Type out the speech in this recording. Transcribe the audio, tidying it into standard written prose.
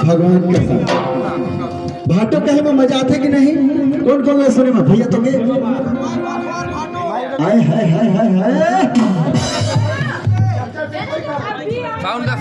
भगवान के साथ भाटो कहे में मजा आते कि नहीं? कौन कौन सुने में भैया तुम्हें आए हाय हाय हाय हाय साउंड का